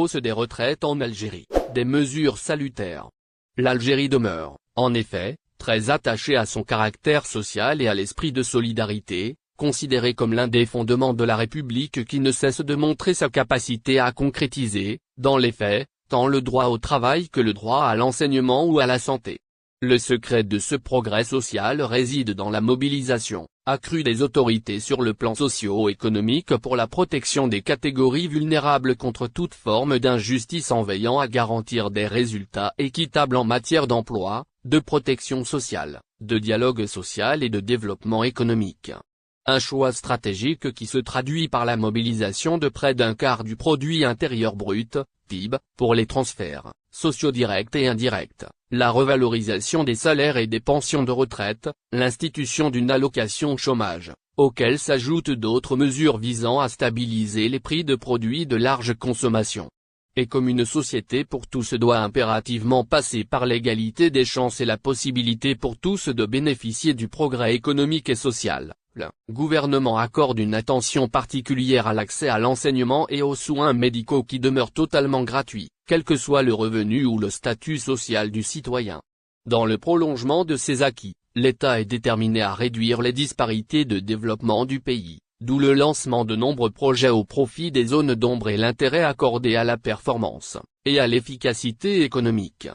hausse des retraites en Algérie, des mesures salutaires. L'Algérie demeure, en effet, très attachée à son caractère social et à l'esprit de solidarité, considéré comme l'un des fondements de la République qui ne cesse de montrer sa capacité à concrétiser, dans les faits, tant le droit au travail que le droit à l'enseignement ou à la santé. Le secret de ce progrès social réside dans la mobilisation accrue des autorités sur le plan socio-économique pour la protection des catégories vulnérables contre toute forme d'injustice en veillant à garantir des résultats équitables en matière d'emploi, de protection sociale, de dialogue social et de développement économique. Un choix stratégique qui se traduit par la mobilisation de près d'un quart du produit intérieur brut, PIB, pour les transferts, sociaux directs et indirects, la revalorisation des salaires et des pensions de retraite, l'institution d'une allocation chômage, auquel s'ajoutent d'autres mesures visant à stabiliser les prix de produits de large consommation. Et comme une société pour tous doit impérativement passer par l'égalité des chances et la possibilité pour tous de bénéficier du progrès économique et social, le gouvernement accorde une attention particulière à l'accès à l'enseignement et aux soins médicaux qui demeurent totalement gratuits, quel que soit le revenu ou le statut social du citoyen. Dans le prolongement de ces acquis, l'État est déterminé à réduire les disparités de développement du pays, d'où le lancement de nombreux projets au profit des zones d'ombre et l'intérêt accordé à la performance et à l'efficacité économique.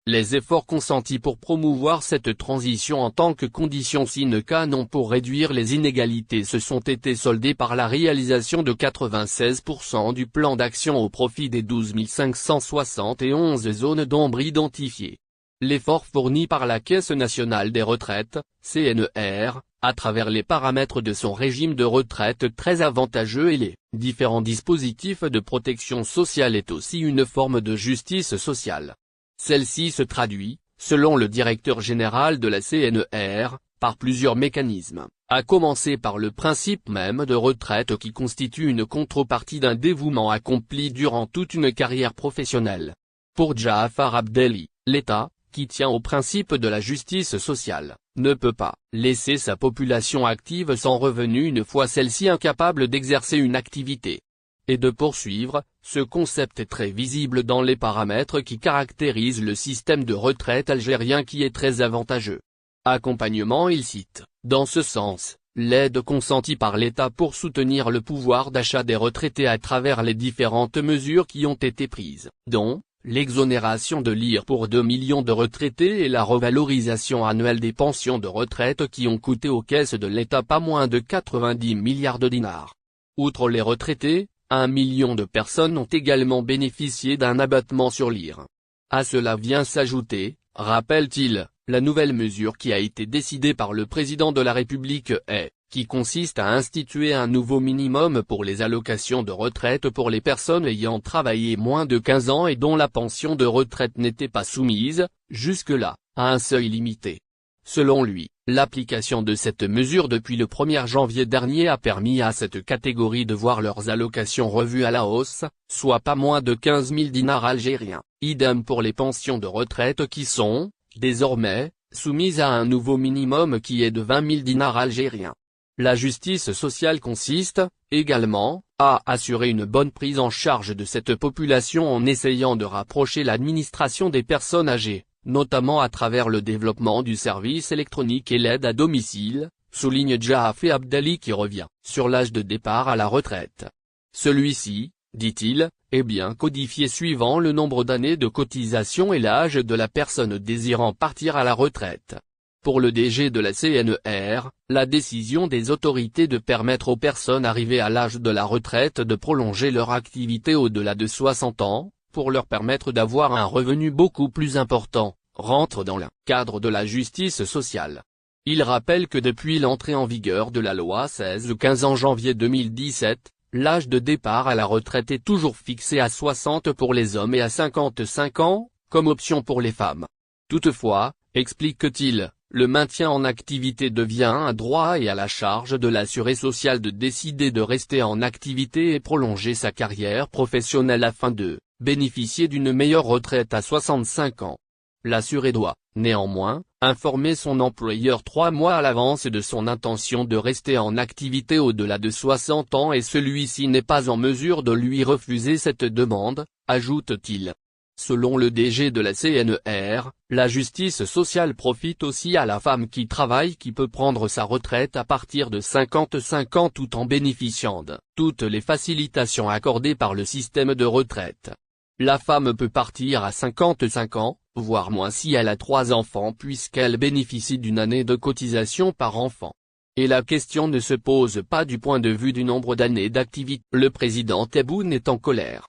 Les efforts consentis pour promouvoir cette transition en tant que condition sine qua non pour réduire les inégalités se sont été soldés par la réalisation de 96% du plan d'action au profit des 12 571 zones d'ombre identifiées. L'effort fourni par la Caisse nationale des retraites, CNR, à travers les paramètres de son régime de retraite très avantageux et les différents dispositifs de protection sociale est aussi une forme de justice sociale. Celle-ci se traduit, selon le directeur général de la CNR, par plusieurs mécanismes, à commencer par le principe même de retraite qui constitue une contrepartie d'un dévouement accompli durant toute une carrière professionnelle. Pour Jaafar Abdelli, l'État, qui tient au principe de la justice sociale, ne peut pas laisser sa population active sans revenu une fois celle-ci incapable d'exercer une activité. Et de poursuivre, ce concept est très visible dans les paramètres qui caractérisent le système de retraite algérien qui est très avantageux. Accompagnement. Il cite, dans ce sens, l'aide consentie par l'État pour soutenir le pouvoir d'achat des retraités à travers les différentes mesures qui ont été prises, dont l'exonération de l'IR pour 2 millions de retraités et la revalorisation annuelle des pensions de retraite qui ont coûté aux caisses de l'État pas moins de 90 milliards de dinars. Outre les retraités, 1 million de personnes ont également bénéficié d'un abattement sur l'IR. À cela vient s'ajouter, rappelle-t-il, la nouvelle mesure qui a été décidée par le président de la République qui consiste à instituer un nouveau minimum pour les allocations de retraite pour les personnes ayant travaillé moins de 15 ans et dont la pension de retraite n'était pas soumise, jusque-là, à un seuil limité. Selon lui, l'application de cette mesure depuis le 1er janvier dernier a permis à cette catégorie de voir leurs allocations revues à la hausse, soit pas moins de 15 000 dinars algériens, idem pour les pensions de retraite qui sont, désormais, soumises à un nouveau minimum qui est de 20 000 dinars algériens. La justice sociale consiste, également, à assurer une bonne prise en charge de cette population en essayant de rapprocher l'administration des personnes âgées, notamment à travers le développement du service électronique et l'aide à domicile, souligne Jaafar Abdelli qui revient sur l'âge de départ à la retraite. Celui-ci, dit-il, est bien codifié suivant le nombre d'années de cotisation et l'âge de la personne désirant partir à la retraite. Pour le DG de la CNR, la décision des autorités de permettre aux personnes arrivées à l'âge de la retraite de prolonger leur activité au-delà de 60 ans, pour leur permettre d'avoir un revenu beaucoup plus important, rentre dans le cadre de la justice sociale. Il rappelle que depuis l'entrée en vigueur de la loi 16-15 en janvier 2017, l'âge de départ à la retraite est toujours fixé à 60 pour les hommes et à 55 ans, comme option pour les femmes. Toutefois, explique-t-il, le maintien en activité devient un droit et à la charge de l'assuré social de décider de rester en activité et prolonger sa carrière professionnelle afin de bénéficier d'une meilleure retraite à 65 ans. L'assuré doit Néanmoins, informer son employeur 3 mois à l'avance de son intention de rester en activité au-delà de 60 ans et celui-ci n'est pas en mesure de lui refuser cette demande, ajoute-t-il. Selon le DG de la CNR, la justice sociale profite aussi à la femme qui travaille qui peut prendre sa retraite à partir de 55 ans tout en bénéficiant de toutes les facilitations accordées par le système de retraite. La femme peut partir à 55 ans, voire moins si elle a 3 enfants puisqu'elle bénéficie d'une année de cotisation par enfant. Et la question ne se pose pas du point de vue du nombre d'années d'activité. Le président Tebboune est en colère.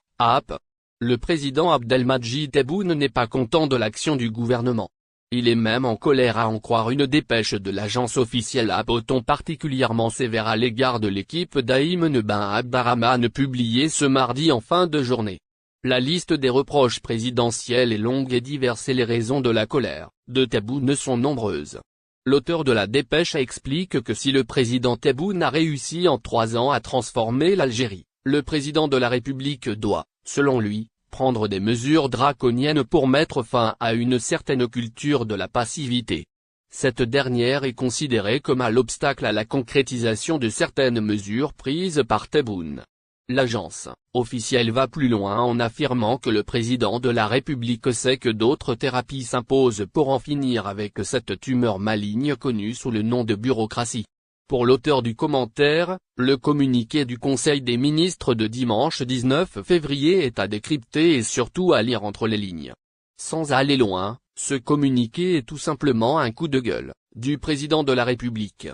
Le président Abdelmadjid Tebboune n'est pas content de l'action du gouvernement. Il est même en colère à en croire une dépêche de l'agence officielle AP au ton particulièrement sévère à l'égard de l'équipe d'Ayman Ben Abderrahmane publiée ce mardi en fin de journée. La liste des reproches présidentiels est longue et diverse et les raisons de la colère de Tebboune sont nombreuses. L'auteur de la dépêche explique que si le président Tebboune a réussi en 3 ans à transformer l'Algérie, le président de la République doit, selon lui, prendre des mesures draconiennes pour mettre fin à une certaine culture de la passivité. Cette dernière est considérée comme l'obstacle à la concrétisation de certaines mesures prises par Tebboune. L'agence officielle va plus loin en affirmant que le président de la République sait que d'autres thérapies s'imposent pour en finir avec cette tumeur maligne connue sous le nom de bureaucratie. Pour l'auteur du commentaire, le communiqué du Conseil des ministres de dimanche 19 février est à décrypter et surtout à lire entre les lignes. Sans aller loin, ce communiqué est tout simplement un coup de gueule du président de la République.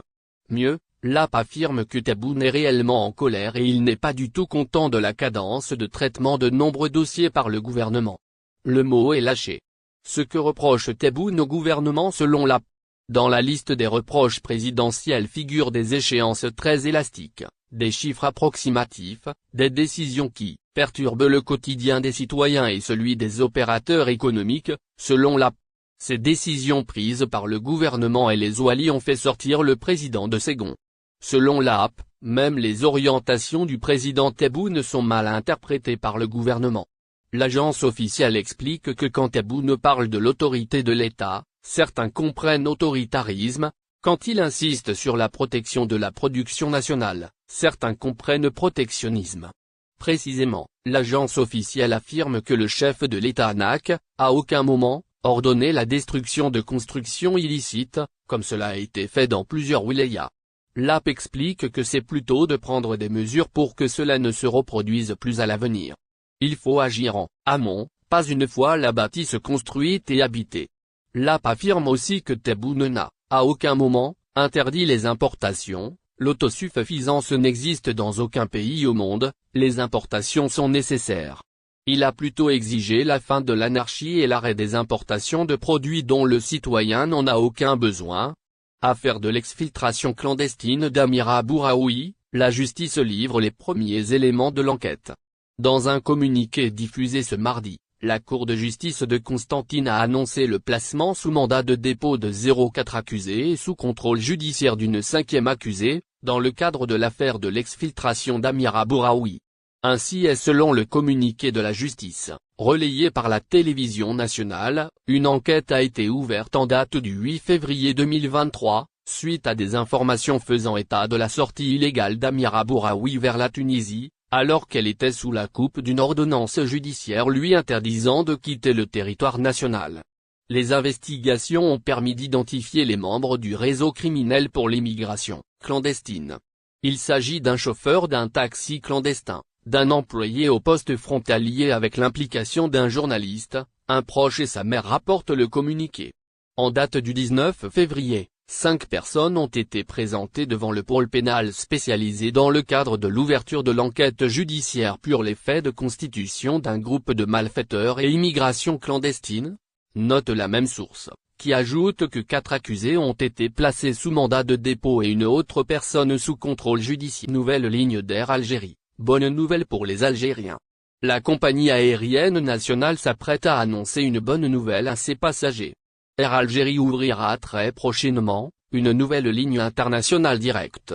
Mieux, l'AP affirme que Tebboune est réellement en colère et il n'est pas du tout content de la cadence de traitement de nombreux dossiers par le gouvernement. Le mot est lâché. Ce que reproche Tebboune au gouvernement selon l'AP. Dans la liste des reproches présidentiels figurent des échéances très élastiques, des chiffres approximatifs, des décisions qui perturbent le quotidien des citoyens et celui des opérateurs économiques, selon l'AP. Ces décisions prises par le gouvernement et les Oualis ont fait sortir le président de ses gonds. Selon l'AP, même les orientations du président Tebboune sont mal interprétées par le gouvernement. L'agence officielle explique que quand Tebboune parle de l'autorité de l'État, certains comprennent autoritarisme, quand il insiste sur la protection de la production nationale, certains comprennent protectionnisme. Précisément, l'agence officielle affirme que le chef de l'État n'a, à aucun moment, ordonné la destruction de constructions illicites, comme cela a été fait dans plusieurs wilayas. L'AP explique que c'est plutôt de prendre des mesures pour que cela ne se reproduise plus à l'avenir. Il faut agir en amont, pas une fois la bâtisse construite et habitée. L'AP affirme aussi que Tebboune n'a, à aucun moment, interdit les importations, l'autosuffisance n'existe dans aucun pays au monde, les importations sont nécessaires. Il a plutôt exigé la fin de l'anarchie et l'arrêt des importations de produits dont le citoyen n'en a aucun besoin. Affaire de l'exfiltration clandestine d'Amira Bouraoui, la justice livre les premiers éléments de l'enquête. Dans un communiqué diffusé ce mardi, la Cour de justice de Constantine a annoncé le placement sous mandat de dépôt de 04 accusés et sous contrôle judiciaire d'une 5e accusée, dans le cadre de l'affaire de l'exfiltration d'Amira Bouraoui. Ainsi est selon le communiqué de la justice, relayé par la télévision nationale, une enquête a été ouverte en date du 8 février 2023, suite à des informations faisant état de la sortie illégale d'Amira Bouraoui vers la Tunisie, alors qu'elle était sous la coupe d'une ordonnance judiciaire lui interdisant de quitter le territoire national. Les investigations ont permis d'identifier les membres du réseau criminel pour l'immigration clandestine. Il s'agit d'un chauffeur d'un taxi clandestin, d'un employé au poste frontalier avec l'implication d'un journaliste, un proche et sa mère rapporte le communiqué. En date du 19 février, 5 personnes ont été présentées devant le pôle pénal spécialisé dans le cadre de l'ouverture de l'enquête judiciaire pour les faits de constitution d'un groupe de malfaiteurs et immigration clandestine, note la même source, qui ajoute que 4 accusés ont été placés sous mandat de dépôt et une autre personne sous contrôle judiciaire. Nouvelle ligne d'Air Algérie. Bonne nouvelle pour les Algériens. La compagnie aérienne nationale s'apprête à annoncer une bonne nouvelle à ses passagers. Air Algérie ouvrira très prochainement une nouvelle ligne internationale directe.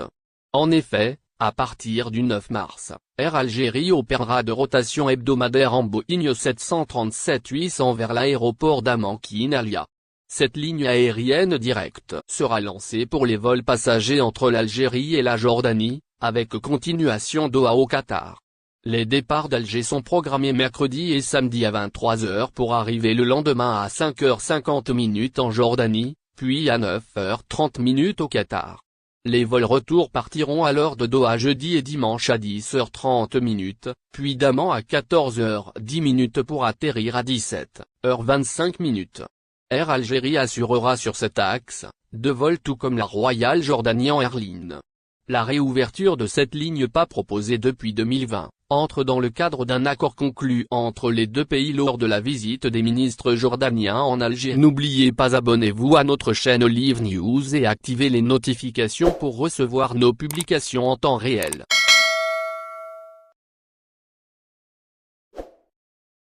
En effet, à partir du 9 mars, Air Algérie opérera de rotation hebdomadaire en Boeing 737-800 vers l'aéroport d'Amman-Kinalia. Cette ligne aérienne directe sera lancée pour les vols passagers entre l'Algérie et la Jordanie, avec continuation Doha au Qatar. Les départs d'Alger sont programmés mercredi et samedi à 23 h pour arriver le lendemain à 5h50 en Jordanie, puis à 9h30 au Qatar. Les vols retour partiront alors de Doha jeudi et dimanche à 10h30, puis d'Amman à 14h10 pour atterrir à 17h25. Air Algérie assurera sur cet axe, 2 vols tout comme la Royal Jordanian Airlines. La réouverture de cette ligne pas proposée depuis 2020, entre dans le cadre d'un accord conclu entre les deux pays lors de la visite des ministres jordaniens en Algérie. N'oubliez pas, abonnez-vous à notre chaîne Olive News et activez les notifications pour recevoir nos publications en temps réel.